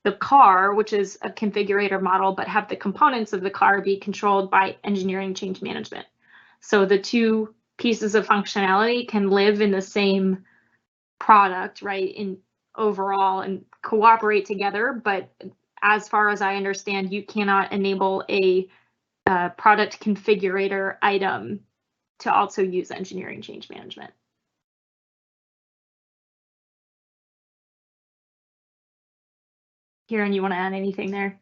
the car, which is a configurator model, but have the components of the car be controlled by engineering change management. So the two pieces of functionality can live in the same product, right, in overall and cooperate together. But as far as I understand, you cannot enable a product configurator item to also use engineering change management. Kieran, you want to add anything there?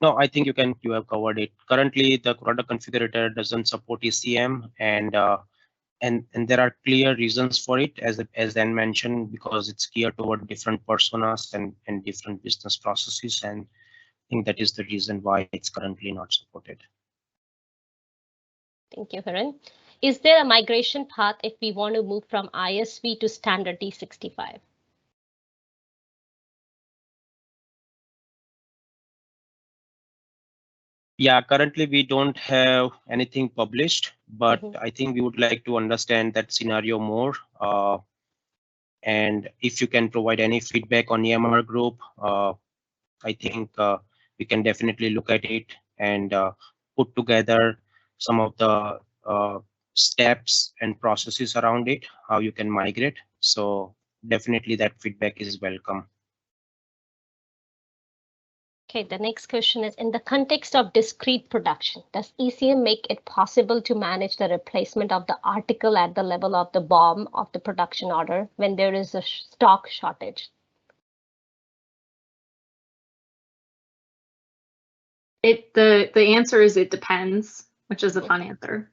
No, I think you have covered it. Currently, the product configurator doesn't support ECM, and there are clear reasons for it, as Dan mentioned, because it's geared toward different personas and different business processes, and I think that is the reason why it's currently not supported. Thank you, Hiren. Is there a migration path if we want to move from ISV to standard D365? Yeah, currently we don't have anything published, but I think we would like to understand that scenario more. And if you can provide any feedback on EMR group, I think we can definitely look at it and put together some of the steps and processes around it, how you can migrate. So definitely that feedback is welcome. Okay, the next question is, in the context of discrete production, does ECM make it possible to manage the replacement of the article at the level of the BOM of the production order when there is a stock shortage? The answer is it depends, which is a fun answer.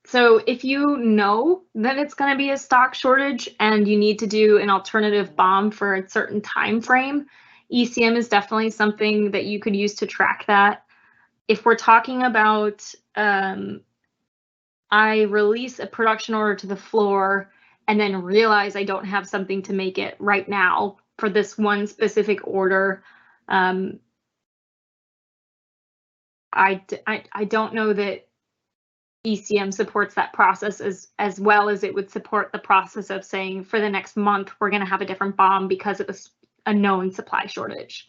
So if you know that it's going to be a stock shortage and you need to do an alternative BOM for a certain time frame, ECM is definitely something that you could use to track that. If we're talking about I release a production order to the floor and then realize I don't have something to make it right now for this one specific order, I don't know that ECM supports that process as well as it would support the process of saying for the next month, we're going to have a different BOM because of a known supply shortage.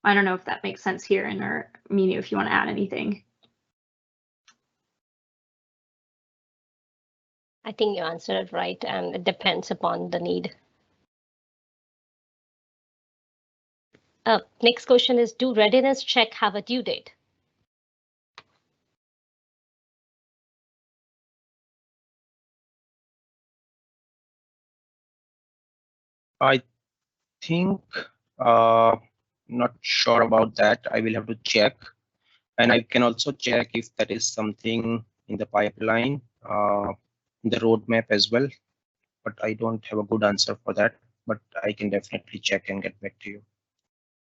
I don't know if that makes sense here, or Minu, if you want to add anything. I think you answered it right, and it depends upon the need. Next question is, do readiness check have a due date? I think not sure about that. I will have to check, and I can also check if that is something in the pipeline, in the roadmap as well. But I don't have a good answer for that. But I can definitely check and get back to you.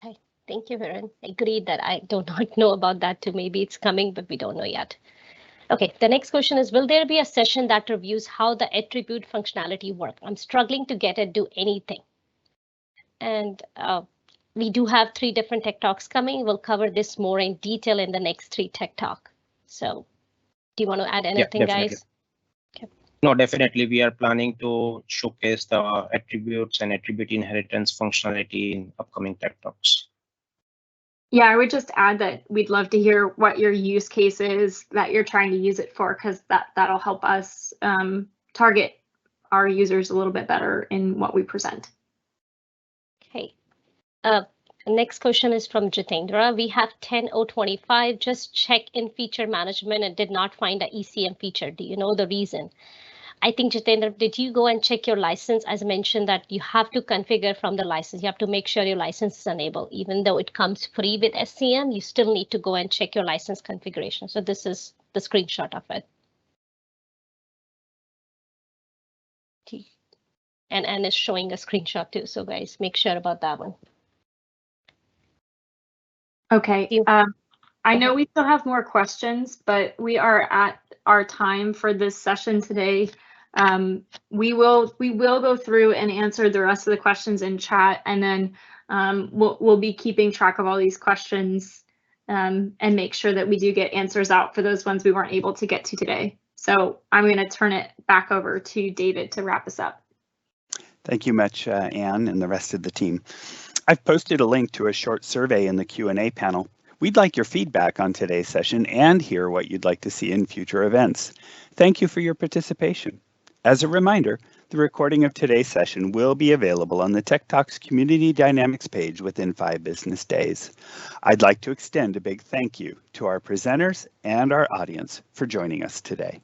Okay, thank you, Hiren. Agreed that I do not know about that too. Maybe it's coming, but we don't know yet. Okay, the next question is, will there be a session that reviews how the attribute functionality work? I'm struggling to get it do anything. And we do have 3 different tech talks coming. We'll cover this more in detail in the next 3 tech talk. So do you want to add anything, guys? Okay. No, definitely. We are planning to showcase the attributes and attribute inheritance functionality in upcoming tech talks. Yeah, I would just add that we'd love to hear what your use case is that you're trying to use it for, because that'll help us target our users a little bit better in what we present. Okay. Next question is from Jitendra. We have 10.025, just check in feature management and did not find an ECM feature. Do you know the reason? I think, Jitendra, did you go and check your license? As mentioned, that you have to configure from the license. You have to make sure your license is enabled. Even though it comes free with SCM, you still need to go and check your license configuration. So this is the screenshot of it. And it's showing a screenshot too. So guys, make sure about that one. Okay. You- I know we still have more questions, but we are at our time for this session today. We will go through and answer the rest of the questions in chat, and then we'll be keeping track of all these questions and make sure that we do get answers out for those ones we weren't able to get to today. So I'm going to turn it back over to David to wrap us up. Thank you much, Anne and the rest of the team. I've posted a link to a short survey in the Q&A panel. We'd like your feedback on today's session and hear what you'd like to see in future events. Thank you for your participation. As a reminder, the recording of today's session will be available on the Tech Talks Community Dynamics page within 5 business days. I'd like to extend a big thank you to our presenters and our audience for joining us today.